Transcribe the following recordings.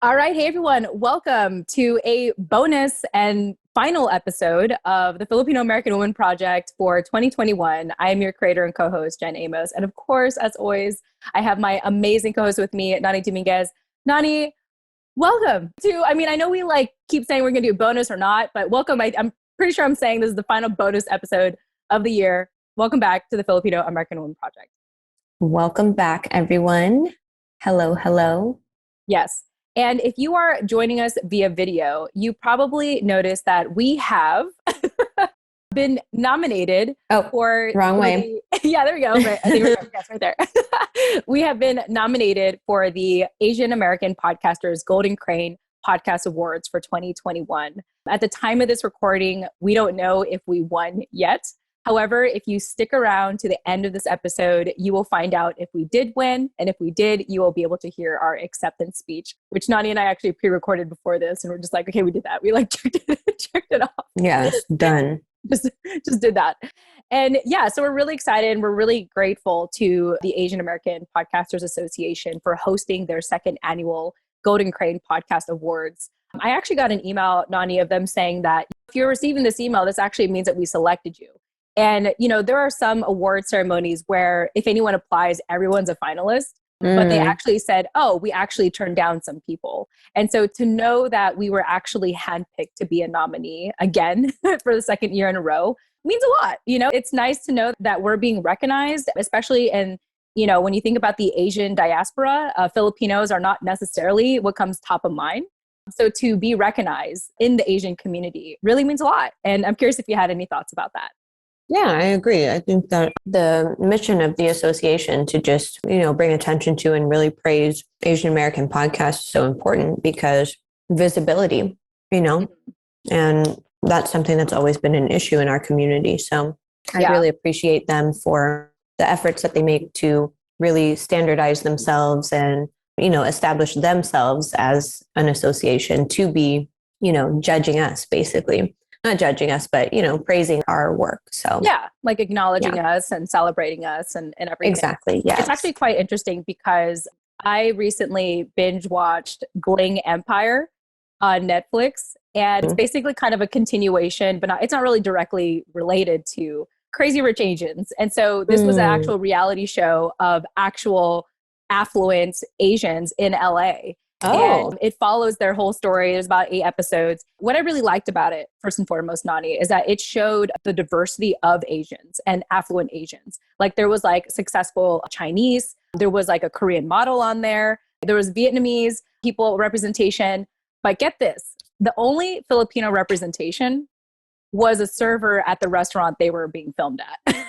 All right. Hey, everyone. Welcome to a bonus and final episode of the Filipino American Woman Project for 2021. I am your creator and co-host, Jen Amos. And of course, as always, I have my amazing co-host with me, Nani Dominguez. Nani, welcome to, I know we keep saying we're going to do a bonus or not, but welcome. I'm pretty sure I'm saying this is the final bonus episode of the year. Welcome back to the Filipino American Woman Project. Welcome back, everyone. Hello, hello. Yes. And if you are joining us via video, you probably noticed that we have been nominated for... Wrong way. Yeah, there we go. Right. I think we're yes, right there. We have been nominated for the Asian American Podcasters Golden Crane Podcast Awards for 2021. At the time of this recording, we don't know if we won yet. However, if you stick around to the end of this episode, you will find out if we did win. And if we did, you will be able to hear our acceptance speech, which Nani and I actually pre-recorded before this. And we're just like, okay, we did that. We checked it off. Yeah, it's done. just did that. And yeah, so we're really excited. We're really grateful to the Asian American Podcasters Association for hosting their second annual Golden Crane Podcast Awards. I actually got an email, Nani, of them saying that if you're receiving this email, this actually means that we selected you. And, there are some award ceremonies where if anyone applies, everyone's a finalist. But they actually said, oh, we actually turned down some people. And so to know that we were actually handpicked to be a nominee again for the second year in a row means a lot. It's nice to know that we're being recognized, especially in, when you think about the Asian diaspora, Filipinos are not necessarily what comes top of mind. So to be recognized in the Asian community really means a lot. And I'm curious if you had any thoughts about that. Yeah, I agree. I think that the mission of the association to just, bring attention to and really praise Asian American podcasts is so important because visibility, and that's something that's always been an issue in our community. So I really appreciate them for the efforts that they make to really standardize themselves and, establish themselves as an association to be, judging us basically. Not judging us, but, praising our work. So yeah, acknowledging us and celebrating us and everything. Exactly. Yeah. It's actually quite interesting because I recently binge watched Bling Empire on Netflix. And it's basically kind of a continuation, but it's not really directly related to Crazy Rich Asians. And so this was an actual reality show of actual affluent Asians in LA. Oh. And it follows their whole story. There's about 8 episodes. What I really liked about it, first and foremost, Nani, is that it showed the diversity of Asians and affluent Asians. There was successful Chinese. There was a Korean model on there. There was Vietnamese people representation. But get this, the only Filipino representation was a server at the restaurant they were being filmed at.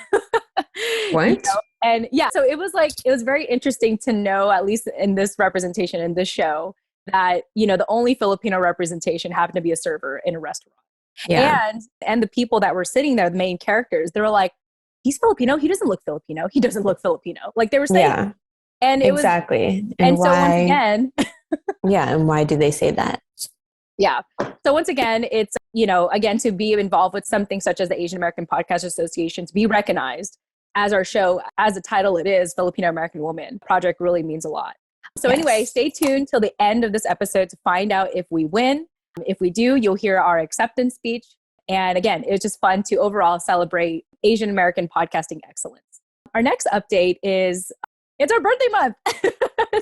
What? And yeah, so it was very interesting to know, at least in this representation in this show, that, the only Filipino representation happened to be a server in a restaurant. Yeah. And the people that were sitting there, the main characters, they were like, he's Filipino. He doesn't look Filipino. He doesn't look Filipino. They were saying. Yeah. And it exactly. was, and so once again. Yeah. And why do they say that? Yeah. So once again, it's, again, to be involved with something such as the Asian American Podcast Association, to be recognized as our show, as the title it is, Filipino American Woman Project, really means a lot. So anyway, stay tuned till the end of this episode to find out if we win. If we do, you'll hear our acceptance speech. And again, it was just fun to overall celebrate Asian American podcasting excellence. Our next update is, it's our birthday month.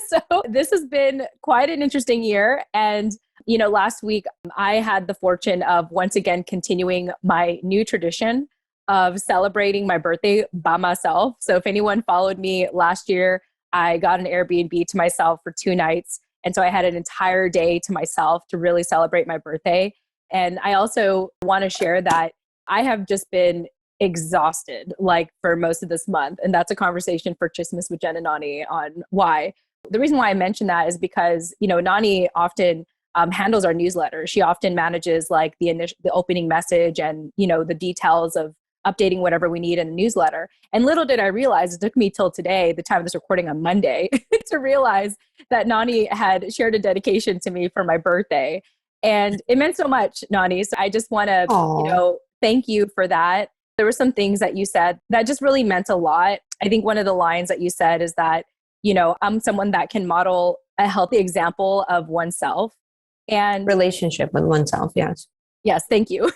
So this has been quite an interesting year. And, last week I had the fortune of once again continuing my new tradition of celebrating my birthday by myself. So if anyone followed me last year, I got an Airbnb to myself for 2 nights. And so I had an entire day to myself to really celebrate my birthday. And I also want to share that I have just been exhausted for most of this month. And that's a conversation for Chismis with Jen and Nani on why. The reason why I mention that is because, Nani often handles our newsletter. She often manages the opening message and, the details of updating whatever we need in the newsletter. And little did I realize, it took me till today, the time of this recording on Monday, to realize that Nani had shared a dedication to me for my birthday. And it meant so much, Nani. So I just want to, thank you for that. There were some things that you said that just really meant a lot. I think one of the lines that you said is that, I'm someone that can model a healthy example of oneself. And relationship with oneself. Yes. yes, thank you.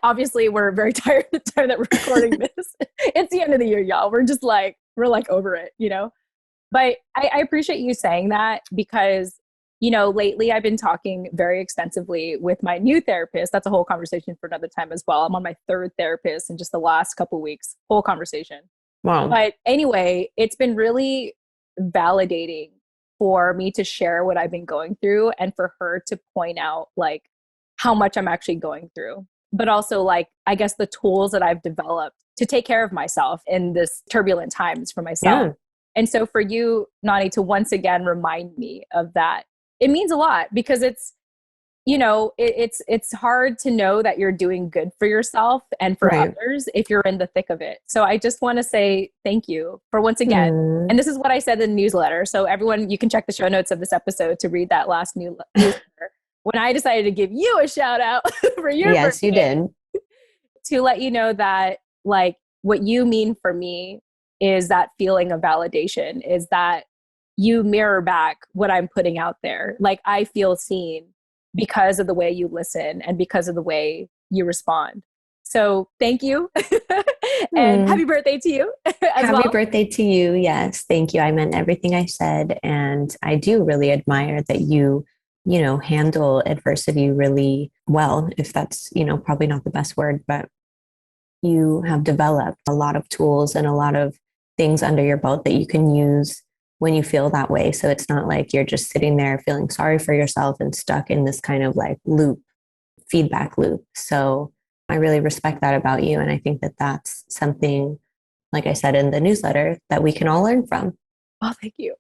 Obviously, we're very tired at the time that we're recording this. It's the end of the year, y'all. We're like over it, you know? But I appreciate you saying that because, you know, lately I've been talking very extensively with my new therapist. That's a whole conversation for another time as well. I'm on my third therapist in just the last couple of weeks, whole conversation. Wow. But anyway, it's been really validating for me to share what I've been going through and for her to point out like how much I'm actually going through, but also like, I guess the tools that I've developed to take care of myself in this turbulent times for myself. Yeah. And so for you, Nani, to once again remind me of that, it means a lot because it's, you know, it's hard to know that you're doing good for yourself and for Right. others if you're in the thick of it. So I just want to say thank you for once again. And this is what I said in the newsletter. So everyone, you can check the show notes of this episode to read that last newsletter. When I decided to give you a shout out for your Yes, birthday, you did. to let you know that like what you mean for me is that feeling of validation, is that you mirror back what I'm putting out there. Like I feel seen because of the way you listen and because of the way you respond. So thank you. And happy birthday to you as Happy birthday to you. Yes. Thank you. I meant everything I said. And I do really admire that you know, handle adversity really well, if that's, you know, probably not the best word, but you have developed a lot of tools and a lot of things under your belt that you can use when you feel that way. So it's not like you're just sitting there feeling sorry for yourself and stuck in this kind of like feedback loop. So I really respect that about you. And I think that that's something, like I said in the newsletter, that we can all learn from. Oh, thank you.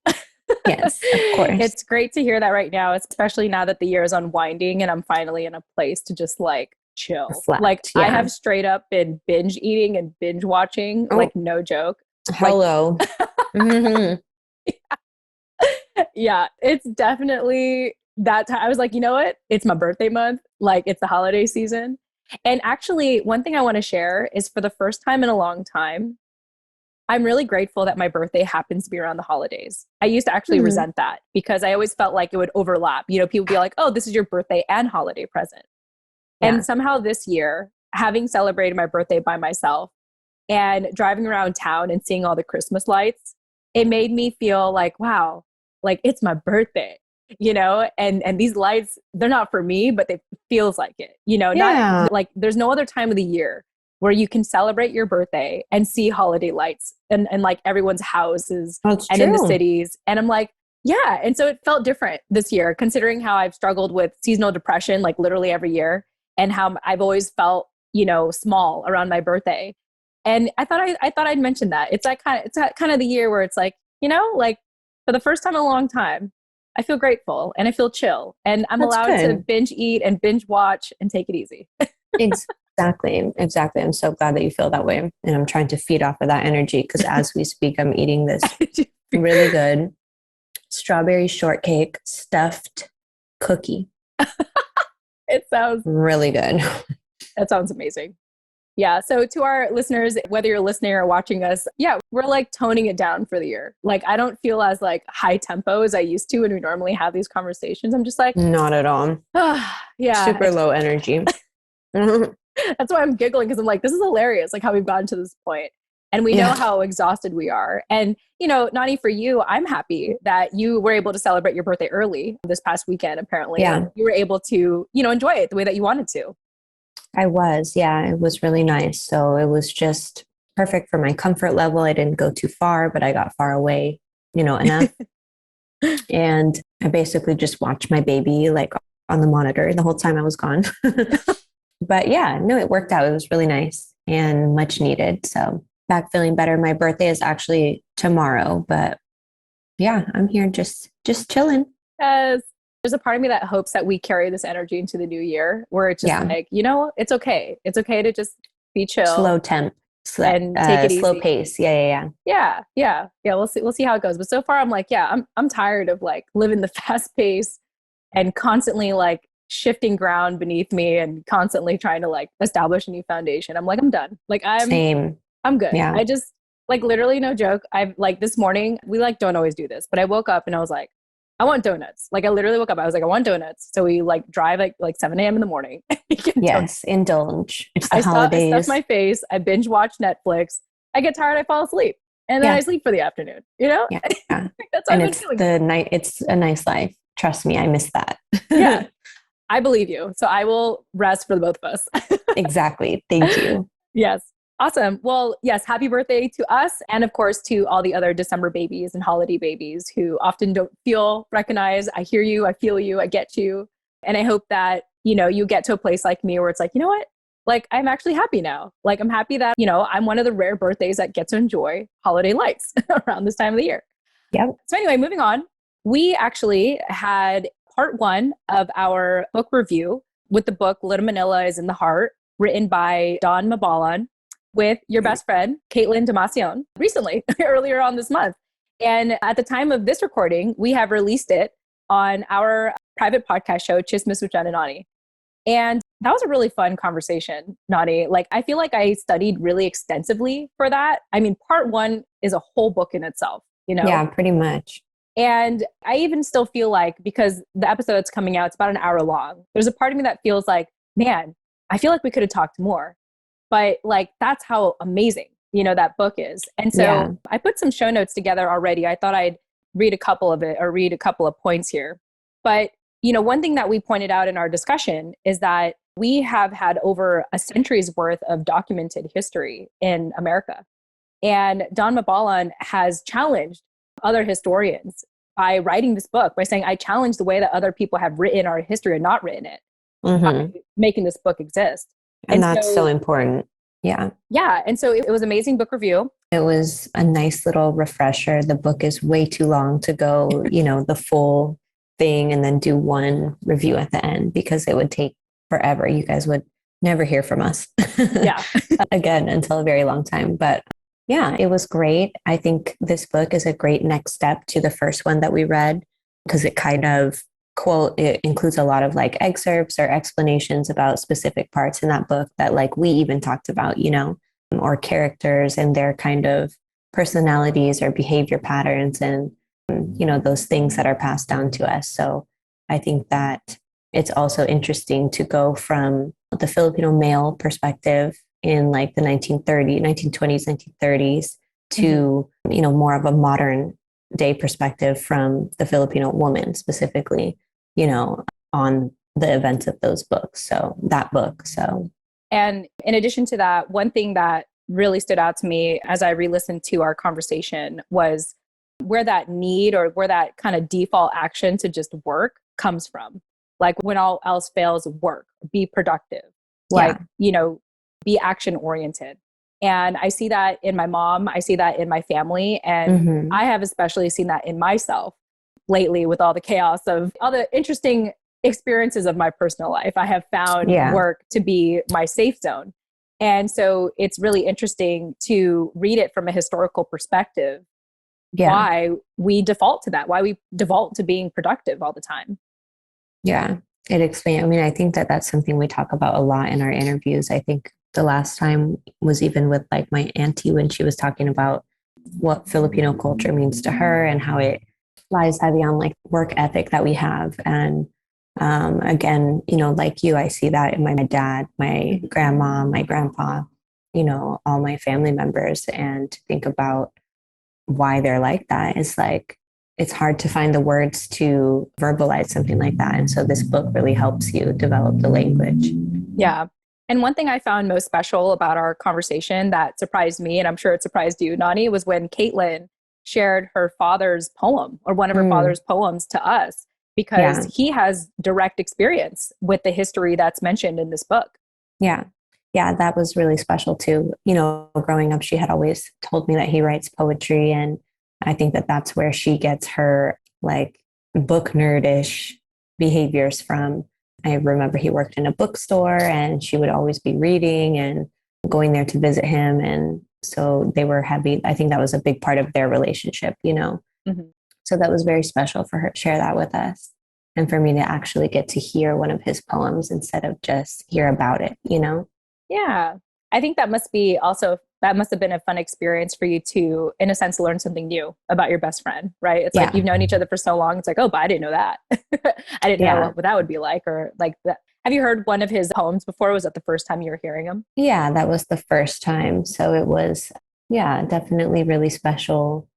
Yes, of course. It's great to hear that right now, especially now that the year is unwinding and I'm finally in a place to just like chill. Reflect, like yeah. I have straight up been binge eating and binge watching, like no joke. Hello. Like, yeah, it's definitely that time. I was like, you know what? It's my birthday month. Like it's the holiday season. And actually, one thing I want to share is for the first time in a long time, I'm really grateful that my birthday happens to be around the holidays. I used to actually resent that because I always felt like it would overlap. You know, people would be like, oh, this is your birthday and holiday present. Yeah. And somehow this year, having celebrated my birthday by myself and driving around town and seeing all the Christmas lights, it made me feel like, wow, like it's my birthday, you know, and these lights, they're not for me, but it feels like it, you know, not like there's no other time of the year where you can celebrate your birthday and see holiday lights and like everyone's houses and in the cities. And I'm like, yeah. And so it felt different this year, considering how I've struggled with seasonal depression, like literally every year, and how I've always felt, you know, small around my birthday. And I thought I'd mention that. It's like kind of the year where it's like, you know, like for the first time in a long time, I feel grateful and I feel chill and I'm allowed to binge eat and binge watch and take it easy. Exactly. I'm so glad that you feel that way. And I'm trying to feed off of that energy because as we speak, I'm eating this really good strawberry shortcake stuffed cookie. It sounds really good. That sounds amazing. Yeah. So to our listeners, whether you're listening or watching us, yeah, we're like toning it down for the year. Like I don't feel as like high tempo as I used to when we normally have these conversations. I'm just like, not at all. Yeah. Super low energy. That's why I'm giggling because I'm like, this is hilarious, like how we've gotten to this point. And we know how exhausted we are. And, you know, Nani, for you, I'm happy that you were able to celebrate your birthday early this past weekend, apparently. Yeah. You were able to, you know, enjoy it the way that you wanted to. I was, yeah, it was really nice. So it was just perfect for my comfort level. I didn't go too far, but I got far away, you know, enough. And I basically just watched my baby like on the monitor the whole time I was gone. But yeah, no, it worked out. It was really nice and much needed. So back feeling better. My birthday is actually tomorrow, but yeah, I'm here just chilling. Yes. There's a part of me that hopes that we carry this energy into the new year where it's just like, you know, it's okay. It's okay to just be chill. Slow temp. And take it easy. Slow pace. Yeah. We'll see how it goes. But so far I'm like, yeah, I'm tired of like living the fast pace and constantly like shifting ground beneath me and constantly trying to like establish a new foundation. I'm like, I'm done. Like I'm good. Yeah. I just like literally no joke. I've like this morning, we like don't always do this, but I woke up and I was like, I want donuts. Like I literally woke up. I was like, I want donuts. So we like drive at like 7 a.m. in the morning. Yes, indulge. It's the I holidays. stuff my face. I binge watch Netflix. I get tired. I fall asleep. And then I sleep for the afternoon, you know? Yeah. That's how And I've been it's feeling. the night. It's a nice life. Trust me, I miss that. Yeah, I believe you. So I will rest for the both of us. Exactly. Thank you. Yes. Awesome. Well, yes, happy birthday to us. And of course, to all the other December babies and holiday babies who often don't feel recognized. I hear you. I feel you. I get you. And I hope that, you know, you get to a place like me where it's like, you know what? Like, I'm actually happy now. Like, I'm happy that, you know, I'm one of the rare birthdays that get to enjoy holiday lights around this time of the year. Yep. So anyway, moving on. We actually had part one of our book review with the book Little Manila Is in the Heart, written by Dawn Mabalon with your best friend, Caitilin Damacion, recently, earlier on this month. And at the time of this recording, we have released it on our private podcast show, Chismis with Jen and Nani. And that was a really fun conversation, Nani. Like, I feel like I studied really extensively for that. I mean, part one is a whole book in itself, you know? Yeah, pretty much. And I even still feel like, because the episode that's coming out, it's about an hour long. There's a part of me that feels like, man, I feel like we could have talked more. But like, that's how amazing, you know, that book is. And so I put some show notes together already. I thought I'd read a couple of it or read a couple of points here. But, you know, one thing that we pointed out in our discussion is that we have had over a century's worth of documented history in America. And Dawn Mabalon has challenged other historians by writing this book, by saying, I challenge the way that other people have written our history or not written it, by making this book exist. And that's so important. Yeah. Yeah. And so it was amazing book review. It was a nice little refresher. The book is way too long to go, you know, the full thing and then do one review at the end, because it would take forever. You guys would never hear from us again until a very long time. But yeah, it was great. I think this book is a great next step to the first one that we read, because it kind of it includes a lot of like excerpts or explanations about specific parts in that book that like we even talked about, you know, or characters and their kind of personalities or behavior patterns and, you know, those things that are passed down to us. So I think that it's also interesting to go from the Filipino male perspective in like the 1920s, 1930s to, you know, more of a modern day perspective from the Filipino woman specifically, you know, on the events of those books. So that book. So, and in addition to that, one thing that really stood out to me as I re-listened to our conversation was where that need or where that kind of default action to just work comes from. Like when all else fails, work, be productive, like, you know, be action oriented. And I see that in my mom. I see that in my family. And I have especially seen that in myself lately with all the chaos of all the interesting experiences of my personal life. I have found work to be my safe zone. And so it's really interesting to read it from a historical perspective, why we default to that, why we default to being productive all the time. Yeah, it explains. I mean, I think that that's something we talk about a lot in our interviews. I think the last time was even with like my auntie when she was talking about what Filipino culture means to her and how it lies heavy on like work ethic that we have. And again, you know, like you, I see that in my dad, my grandma, my grandpa, you know, all my family members, and think about why they're like that. It's like, it's hard to find the words to verbalize something like that. And so this book really helps you develop the language. Yeah. And one thing I found most special about our conversation that surprised me, and I'm sure it surprised you, Nani, was when Caitlin shared her father's poem or one of her father's poems to us, because he has direct experience with the history that's mentioned in this book. Yeah. Yeah, that was really special too. You know, growing up, she had always told me that he writes poetry. And I think that that's where she gets her like book nerdish behaviors from. I remember he worked in a bookstore and she would always be reading and going there to visit him. And so they were happy. I think that was a big part of their relationship, you know. So that was very special for her to share that with us. And for me to actually get to hear one of his poems instead of just hear about it, you know? Yeah. I think that must have been a fun experience for you to, in a sense, learn something new about your best friend, right? It's like you've known each other for so long. It's like, oh, but I didn't know that. I didn't know what that would be like, or like that. Have you heard one of his poems before? Was that the first time you were hearing him? Yeah, that was the first time. So it was, definitely really special.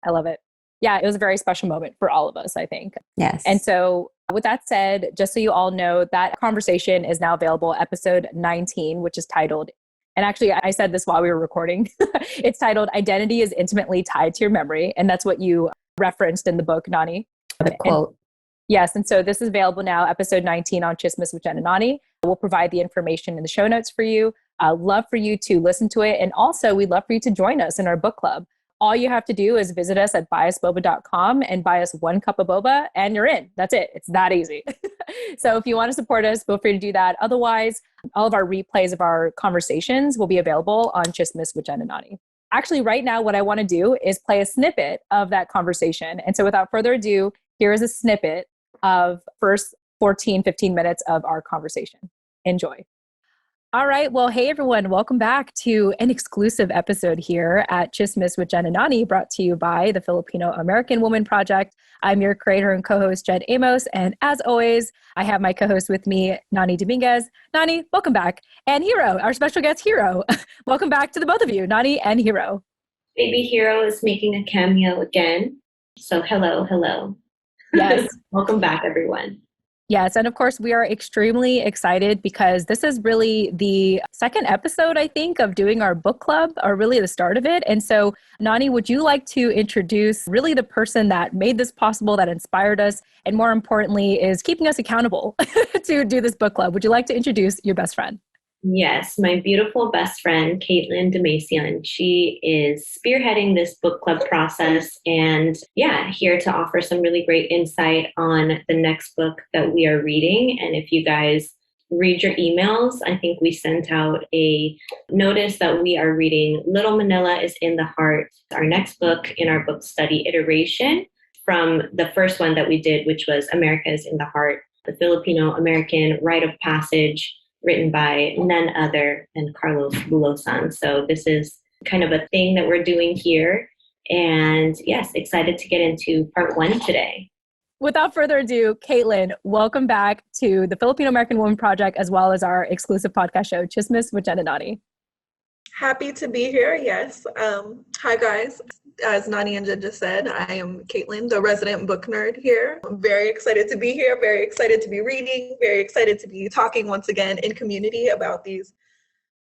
I love it. Yeah, it was a very special moment for all of us, I think. Yes. And so with that said, just so you all know, that conversation is now available, episode 19, which is titled, and actually I said this while we were recording, it's titled Identity is Intimately Tied to Your Memory. And that's what you referenced in the book, Nani. The quote. Yes. And so this is available now, episode 19 on Chismis with Jen and Nani. We'll provide the information in the show notes for you. Love for you to listen to it. And also we'd love for you to join us in our book club. All you have to do is visit us at buyusboba.com and buy us 1 cup of boba and you're in. That's it. It's that easy. So if you want to support us, feel free to do that. Otherwise, all of our replays of our conversations will be available on Chismis with Jen and Nani. Actually, right now, what I want to do is play a snippet of that conversation. And so without further ado, here is a snippet of first 15 minutes of our conversation. Enjoy. All right. Well, hey, everyone. Welcome back to an exclusive episode here at Chismis with Jen and Nani, brought to you by the Filipino American Woman Project. I'm your creator and co-host, Jen Amos. And as always, I have my co-host with me, Nani Dominguez. Nani, welcome back. And Hero, our special guest, Hero. Welcome back to the both of you, Nani and Hero. Baby Hero is making a cameo again. So hello. Yes. Welcome back, everyone. Yes. And of course, we are extremely excited because this is really the second episode, I think, of doing our book club, or really the start of it. And so, Nani, would you like to introduce really the person that made this possible, that inspired us, and more importantly, is keeping us accountable to do this book club? Would you like to introduce your best friend? Yes, my beautiful best friend, Caitilin Damacion. She is spearheading this book club process and here to offer some really great insight on the next book that we are reading. And if you guys read your emails, I think we sent out a notice that we are reading Little Manila Is in the Heart, our next book in our book study iteration from the first one that we did, which was America is in the Heart, the Filipino American Rite of Passage, written by none other than Carlos Bulosan. So this is kind of a thing that we're doing here. And yes, excited to get into part 1 today. Without further ado, Caitilin, welcome back to the Filipino American Woman Project, as well as our exclusive podcast show, Chismis with Jen and Nani. Happy to be here, yes. Hi, guys. As Nani and Jen just said, I am Caitilin, the resident book nerd here. I'm very excited to be here, very excited to be reading, very excited to be talking once again in community about these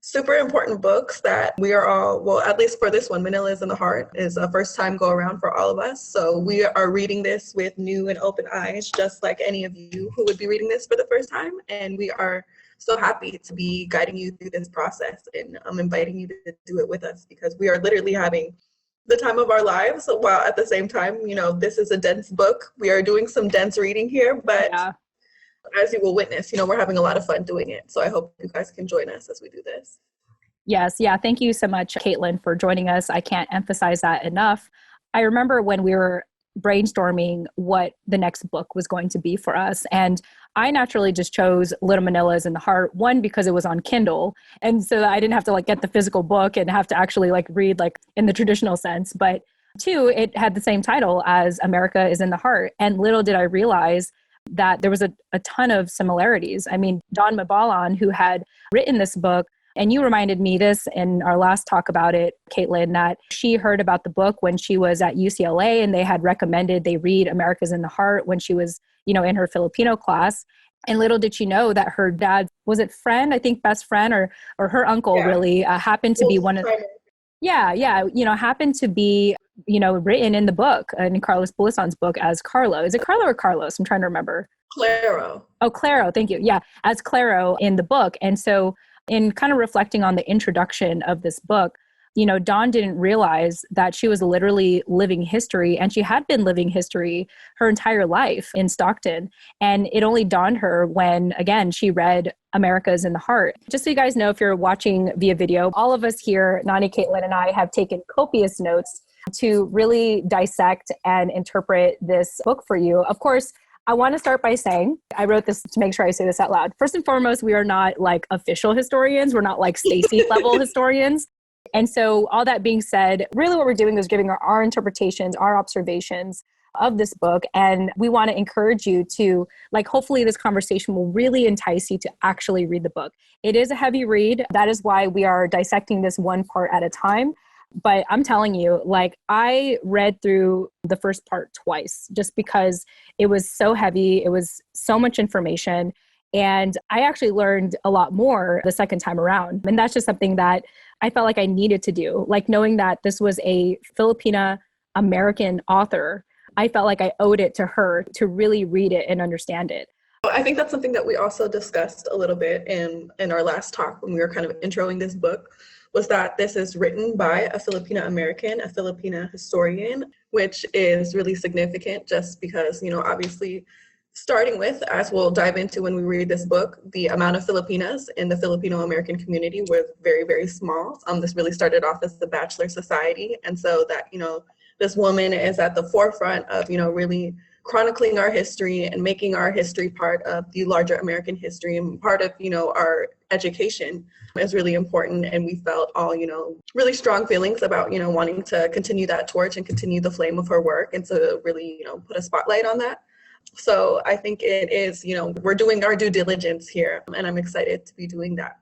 super important books that we are all, well, at least for this one, Manila Is in the Heart, is a first time go around for all of us. So we are reading this with new and open eyes, just like any of you who would be reading this for the first time. And we are so happy to be guiding you through this process, and I'm inviting you to do it with us, because we are literally having the time of our lives, while at the same time, this is a dense book. We are doing some dense reading here, but as you will witness, we're having a lot of fun doing it. So I hope you guys can join us as we do this. Yes. Yeah. Thank you so much, Caitilin, for joining us. I can't emphasize that enough. I remember when we were brainstorming what the next book was going to be for us, and I naturally just chose Little Manila Is in the Heart, one, because it was on Kindle. And so I didn't have to get the physical book and have to actually read in the traditional sense. But 2, it had the same title as America Is in the Heart. And little did I realize that there was a ton of similarities. I mean, Dawn Bohulano, who had written this book, and you reminded me this in our last talk about it, Caitilin, that she heard about the book when she was at UCLA, and they had recommended they read America's in the Heart when she was, in her Filipino class. And little did she know that her dad, was it friend, I think best friend, or her uncle really happened to be one of, happened to be, written in the book, in Carlos Bulosan's book as Carlo. Is it Carlo or Carlos? I'm trying to remember. Claro. Oh, Claro. Thank you. Yeah. As Claro in the book. And so in kind of reflecting on the introduction of this book, Dawn didn't realize that she was literally living history, and she had been living history her entire life in Stockton. And it only dawned her when, again, she read America Is in the Heart. Just so you guys know, if you're watching via video, all of us here, Nani, Caitilin, and I have taken copious notes to really dissect and interpret this book for you. Of course, I want to start by saying, I wrote this to make sure I say this out loud. First and foremost, we are not like official historians. We're not like Stacy level historians. And so all that being said, really what we're doing is giving our interpretations, our observations of this book. And we want to encourage you to, like, hopefully this conversation will really entice you to actually read the book. It is a heavy read. That is why we are dissecting this one part at a time. But I'm telling you, like, I read through the first part twice just because it was so heavy. It was so much information. And I actually learned a lot more the second time around. And that's just something that I felt like I needed to do. Like, knowing that this was a Filipino American author, I felt like I owed it to her to really read it and understand it. I think that's something that we also discussed a little bit in our last talk when we were kind of introing this book, was that this is written by a Filipino American, a Filipina historian, which is really significant just because, you know, obviously starting with, as we'll dive into when we read this book, the amount of Filipinas in the Filipino American community was very, very small. This really started off as the Bachelor Society. And so that, you know, this woman is at the forefront of, you know, really chronicling our history and making our history part of the larger American history and part of, you know, our education is really important. And we felt all, you know, really strong feelings about, you know, wanting to continue that torch and continue the flame of her work and to really, you know, put a spotlight on that. So I think it is, you know, we're doing our due diligence here, and I'm excited to be doing that.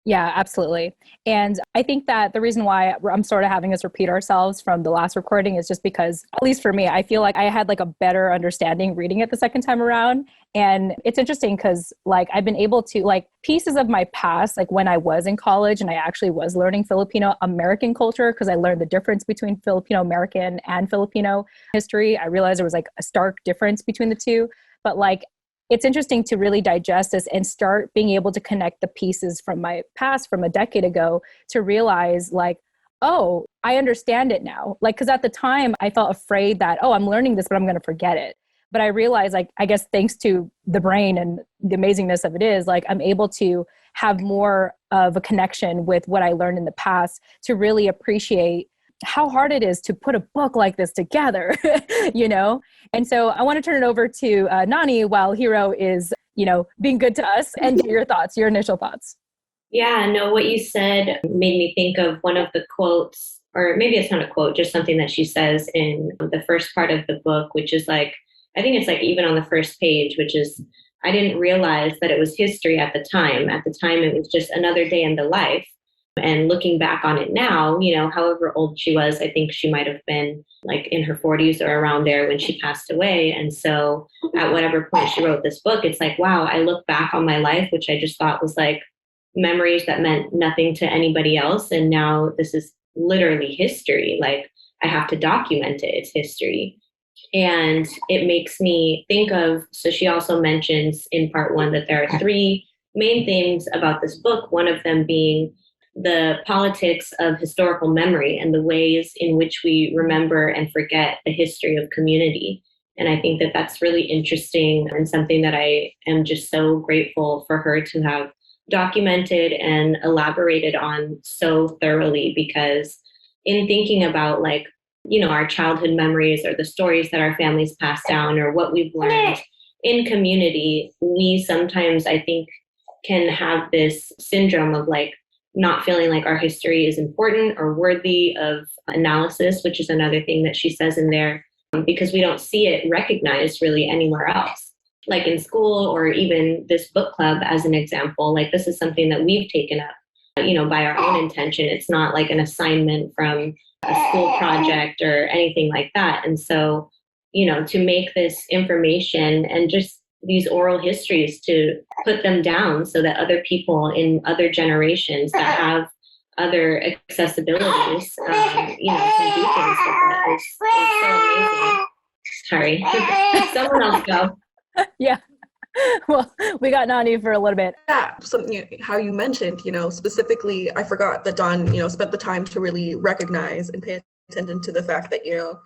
Yeah, absolutely. And I think that the reason why I'm sort of having us repeat ourselves from the last recording is just because, at least for me, I feel like I had like a better understanding reading it the second time around. And it's interesting because like I've been able to, like, pieces of my past, like when I was in college and I actually was learning Filipino American culture, because I learned the difference between Filipino American and Filipino history. I realized there was like a stark difference between the two. But like, it's interesting to really digest this and start being able to connect the pieces from my past from a decade ago to realize like, oh, I understand it now. Like, because at the time I felt afraid that, oh, I'm learning this, but I'm going to forget it. But I realized, like, I guess thanks to the brain and the amazingness of it is, like, I'm able to have more of a connection with what I learned in the past to really appreciate how hard it is to put a book like this together, you know? And so I want to turn it over to Nani while Hero is, you know, being good to us, and get your thoughts, your initial thoughts. Yeah, no, what you said made me think of one of the quotes, or maybe it's not a quote, just something that she says in the first part of the book, which is like, I think it's like even on the first page, which is, I didn't realize that it was history at the time. At the time, it was just another day in the life. And looking back on it now, you know, however old she was, I think she might have been like in her 40s or around there when she passed away. And so at whatever point she wrote this book, it's like, wow, I look back on my life, which I just thought was like memories that meant nothing to anybody else. And now this is literally history. Like, I have to document it. It's history. And it makes me think of, so she also mentions in part one that there are three main things about this book, one of them being the politics of historical memory and the ways in which we remember and forget the history of community. And I think that that's really interesting and something that I am just so grateful for her to have documented and elaborated on so thoroughly, because in thinking about, like, you know, our childhood memories or the stories that our families pass down or what we've learned in community, we sometimes, I think, can have this syndrome of like not feeling like our history is important or worthy of analysis, which is another thing that she says in there, because we don't see it recognized really anywhere else. Like in school or even this book club as an example, like this is something that we've taken up, you know, by our own intention. It's not like an assignment from a school project or anything like that. And so, you know, to make this information and just these oral histories, to put them down so that other people in other generations that have other accessibilities, you know, can do things with that is so amazing. Sorry, someone else go. Yeah. Well, we got Nani for a little bit. Yeah, something how you mentioned, you know, specifically, I forgot that Dawn, you know, spent the time to really recognize and pay attention to the fact that, you know,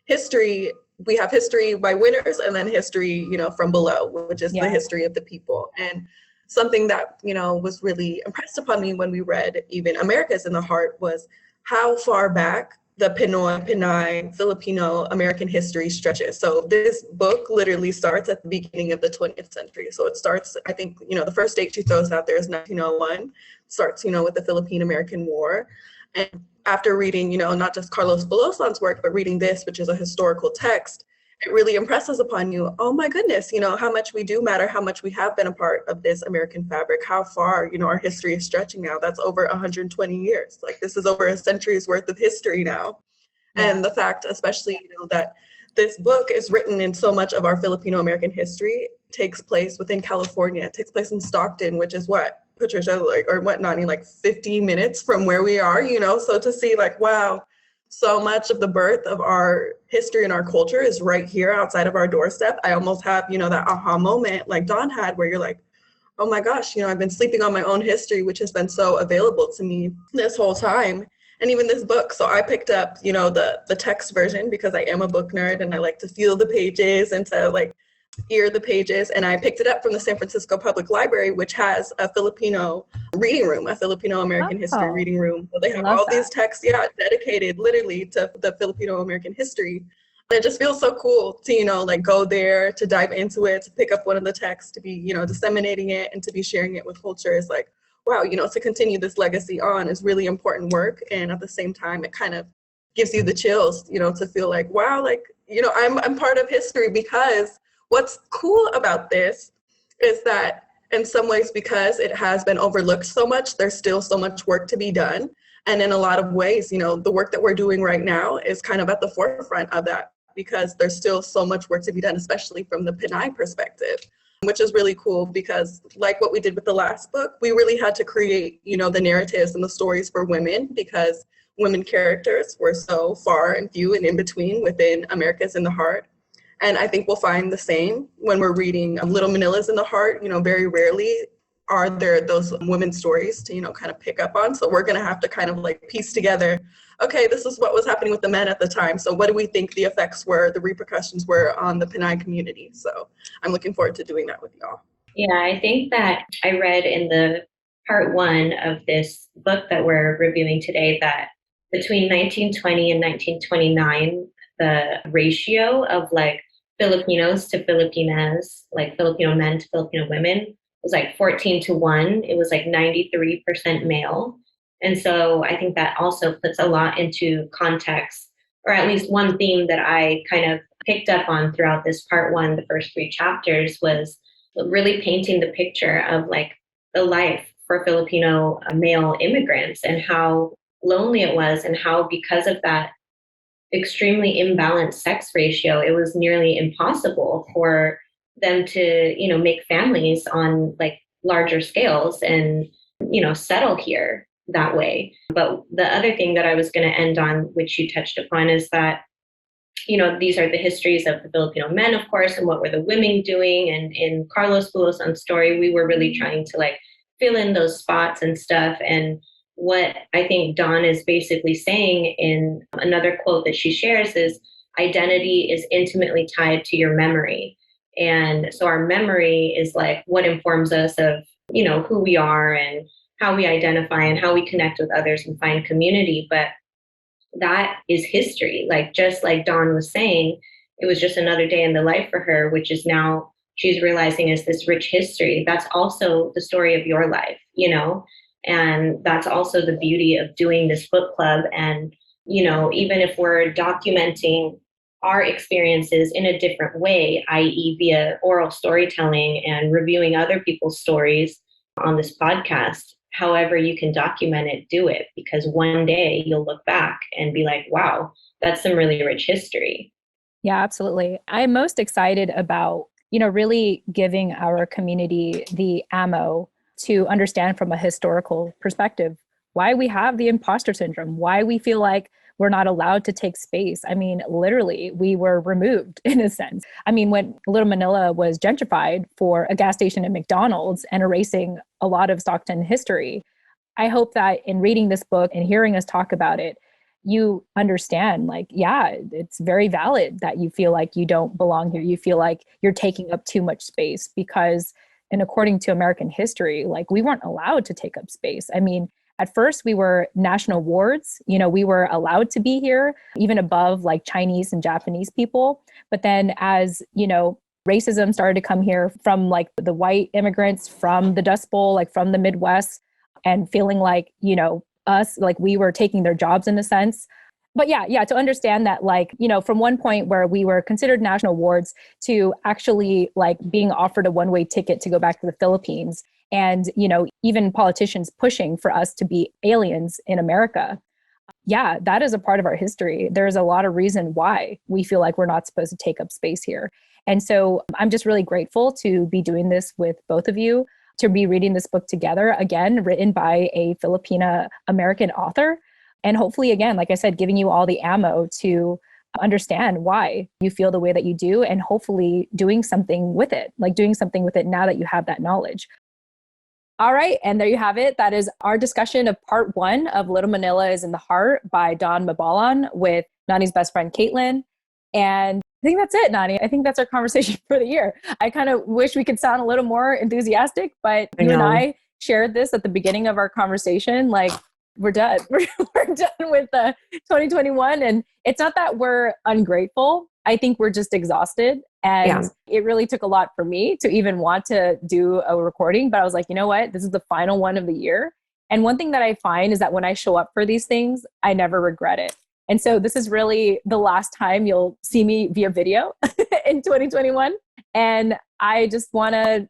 history, we have history by winners and then history, you know, from below, which is the history of the people. And something that, you know, was really impressed upon me when we read even America's in the Heart was how far back the Pinoy, Pinay, Filipino American history stretches. So this book literally starts at the beginning of the 20th century. So it starts, I think, the first date she throws out there is 1901, starts, with the Philippine American War. And after reading, not just Carlos Bulosan's work, but reading this, which is a historical text, it really impresses upon you, oh my goodness, how much we do matter, how much we have been a part of this American fabric, how far, our history is stretching now. That's over 120 years. Like this is over a century's worth of history now. Yeah. And the fact, especially, that this book is written in so much of our Filipino American history takes place within California. It takes place in Stockton, which is what, Patricia, Nani, 15 minutes from where we are, so to see wow, so much of the birth of our history and our culture is right here outside of our doorstep. I almost have, that aha moment like Dawn had where you're like, oh my gosh, I've been sleeping on my own history, which has been so available to me this whole time. And even this book. So I picked up, the text version because I am a book nerd and I like to feel the pages and to ear the pages. And I picked it up from the San Francisco Public Library, which has a Filipino reading room, a Filipino American history reading room. So they have all these texts, dedicated literally to the Filipino American history. And it just feels so cool to, go there, to dive into it, to pick up one of the texts, to be, disseminating it and to be sharing it with culture is wow, to continue this legacy on is really important work. And at the same time, it kind of gives you the chills, to feel wow, I'm part of history. Because what's cool about this is that in some ways, because it has been overlooked so much, there's still so much work to be done. And in a lot of ways, the work that we're doing right now is kind of at the forefront of that because there's still so much work to be done, especially from the Pinay perspective, which is really cool because like what we did with the last book, we really had to create, the narratives and the stories for women because women characters were so far and few and in between within America's in the Heart. And I think we'll find the same when we're reading Little Manila's in the Heart. Very rarely are there those women's stories to, kind of pick up on. So we're going to have to kind of piece together, okay, this is what was happening with the men at the time. So what do we think the effects were, the repercussions were on the Pinay community? So I'm looking forward to doing that with y'all. Yeah, I think that I read in the part 1 of this book that we're reviewing today that between 1920 and 1929, the ratio of Filipinos to Filipinas, Filipino men to Filipino women, was 14-1. It was 93% male. And so I think that also puts a lot into context, or at least one theme that I kind of picked up on throughout this part 1, the first 3 chapters, was really painting the picture of the life for Filipino male immigrants and how lonely it was and how because of that extremely imbalanced sex ratio, it was nearly impossible for them to, make families on larger scales and, settle here that way. But the other thing that I was going to end on, which you touched upon, is that, these are the histories of the Filipino men, of course, and what were the women doing. And in Carlos Bulosan's story, we were really trying to fill in those spots and stuff. And what I think Dawn is basically saying in another quote that she shares is identity is intimately tied to your memory. And so our memory is what informs us of, who we are and how we identify and how we connect with others and find community. But that is history. Just like Dawn was saying, it was just another day in the life for her, which is now she's realizing is this rich history. That's also the story of your life, and that's also the beauty of doing this book club. And, even if we're documenting our experiences in a different way, i.e. via oral storytelling and reviewing other people's stories on this podcast, however you can document it, do it, because one day you'll look back and be like, wow, that's some really rich history. Yeah, absolutely. I'm most excited about, really giving our community the ammo to understand from a historical perspective why we have the imposter syndrome, why we feel like we're not allowed to take space. I mean, literally, we were removed in a sense. I mean, when Little Manila was gentrified for a gas station at McDonald's and erasing a lot of Stockton history, I hope that in reading this book and hearing us talk about it, you understand, it's very valid that you feel like you don't belong here. You feel like you're taking up too much space because, and according to American history, we weren't allowed to take up space. I mean, At first, we were national wards. You know, we were allowed to be here, even above like Chinese and Japanese people. But then as, you know, racism started to come here from like the white immigrants from the Dust Bowl, like from the Midwest, and feeling like, you know, us, like we were taking their jobs in a sense. But yeah, to understand that, like, you know, from one point where we were considered national wards to actually like being offered a one-way ticket to go back to the Philippines. And, you know, even politicians pushing for us to be aliens in America. Yeah, that is a part of our history. There's a lot of reason why we feel like we're not supposed to take up space here. And so I'm just really grateful to be doing this with both of you, to be reading this book together, again, written by a Filipino American author. And hopefully, again, like I said, giving you all the ammo to understand why you feel the way that you do, and hopefully doing something with it, like doing something with it now that you have that knowledge. All right. And there you have it. That is our discussion of part 1 of Little Manila Is in the Heart by Dawn Mabalon with Nani's best friend, Caitilin. And I think that's it, Nani. I think that's our conversation for the year. I kind of wish we could sound a little more enthusiastic, but you and I shared this at the beginning of our conversation. Like, we're done. We're done with 2021. And it's not that we're ungrateful. I think we're just exhausted. And it really took a lot for me to even want to do a recording. But I was like, you know what? This is the final one of the year. And one thing that I find is that when I show up for these things, I never regret it. And so this is really the last time you'll see me via video in 2021. And I just want to,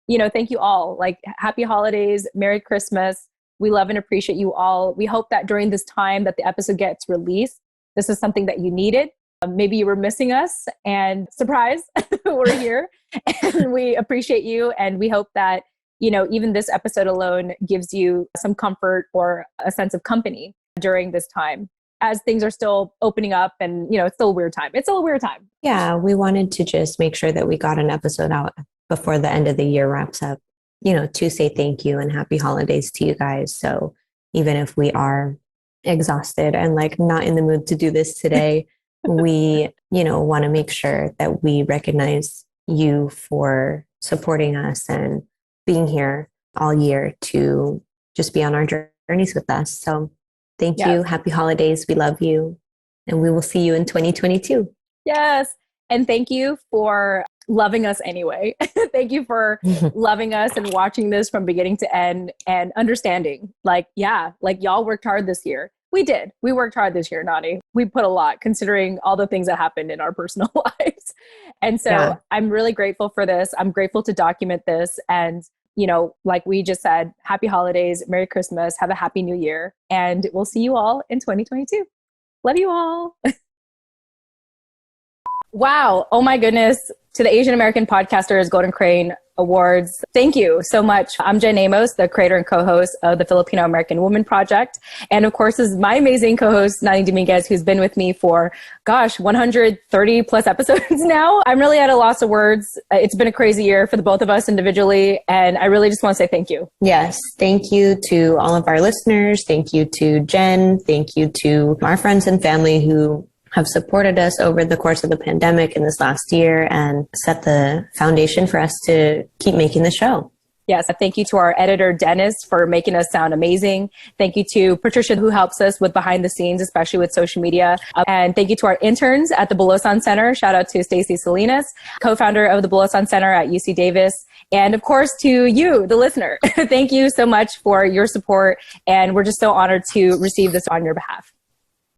you know, thank you all. Like, happy holidays, Merry Christmas. We love and appreciate you all. We hope that during this time that the episode gets released, this is something that you needed. Maybe you were missing us, and surprise, we're here. And we appreciate you. And we hope that, you know, even this episode alone gives you some comfort or a sense of company during this time, as things are still opening up. And, you know, it's still a weird time. It's still a weird time. Yeah, we wanted to just make sure that we got an episode out before the end of the year wraps up, you know, to say thank you and happy holidays to you guys. So even if we are exhausted and like not in the mood to do this today, we, you know, want to make sure that we recognize you for supporting us and being here all year to just be on our journeys with us. So thank you. Happy holidays. We love you. And we will see you in 2022. Yes. And thank you for loving us anyway. Thank you for loving us and watching this from beginning to end and understanding. Like, yeah, like y'all worked hard this year. We did. We worked hard this year, Nani. We put a lot considering all the things that happened in our personal lives. And so I'm really grateful for this. I'm grateful to document this. And, you know, like we just said, happy holidays, Merry Christmas, have a happy new year. And we'll see you all in 2022. Love you all. Wow. Oh my goodness. To the Asian American Podcasters Golden Crane Awards. Thank you so much. I'm Jen Amos, the creator and co-host of the Filipino American Woman Project. And of course, is my amazing co-host, Nani Dominguez, who's been with me for, 130 plus episodes now. I'm really at a loss of words. It's been a crazy year for the both of us individually. And I really just want to say thank you. Yes. Thank you to all of our listeners. Thank you to Jen. Thank you to our friends and family who have supported us over the course of the pandemic in this last year and set the foundation for us to keep making the show. Yes. Thank you to our editor, Dennis, for making us sound amazing. Thank you to Patricia, who helps us with behind the scenes, especially with social media. And thank you to our interns at the Bulosan Center. Shout out to Stacy Salinas, co-founder of the Bulosan Center at UC Davis. And of course, to you, the listener. Thank you so much for your support. And we're just so honored to receive this on your behalf.